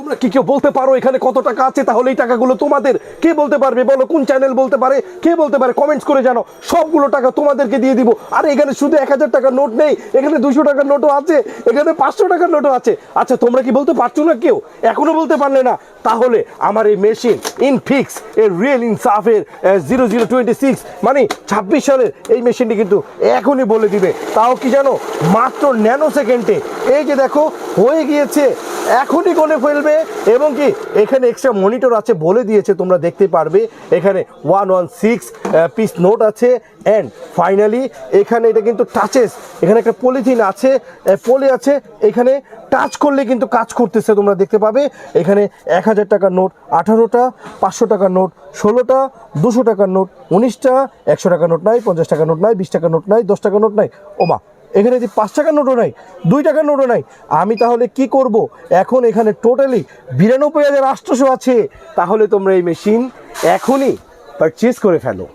তোমরা কি কেউ বলতে পারো এখানে কত টাকা আছে? তাহলে এই টাকাগুলো তোমাদের। কে বলতে পারবে বলো? কোন চ্যানেল বলতে পারে? কে বলতে পারে? কমেন্টস করে জানো। সবগুলো টাকা তোমাদেরকে দিয়ে দিব। আর এখানে শুধু 1000 টাকার নোট নেই, এখানে 200 টাকার নোটও আছে, এখানে 500 টাকার নোটও আছে। আচ্ছা, তোমরা কি বলতে পারছো না? কেউ এখনো বলতে পারলে না? তাহলে আমার এই মেশিন ইনফিক্স এর রিয়েল ইনসাফের 0026 মানে 26 সালের এই মেশিনটি কিন্তু এখনই বলে দিবে। তাও কি জানো? মাত্র ন্যানো সেকেন্ডে। এই যে দেখো হয়ে গিয়েছে, এখনই কোণে ফেলবে। এবং কি এখানে এক্সট্রা মনিটর আছে, বলে দিয়েছে, তোমরা দেখতে পারবে। এখানে 116 পিস নোট আছে। অ্যান্ড ফাইনালি এখানে এটা কিন্তু টাচেস, এখানে একটা পলিথিন আছে, পলি আছে, এখানে টাচ করলে কিন্তু কাজ করতেছে, তোমরা দেখতে পাবে। এখানে 1000 টাকার নোট 18টা, 500 টাকার নোট 16টা, 200 টাকার নোট 19টা, 100 টাকার নোট নাই, 50 টাকার নোট নাই, 20 টাকার নোট নাই, 10 টাকার নোট নাই। ওমা, এখানে যে 5 টাকার নোটও নাই, 2 টাকার নোটও নাই। আমি তাহলে কি করব? এখন এখানে টোটালি 92,800 আছে। তাহলে তোমরা এই মেশিন এখনই পারচেজ করে ফেলো।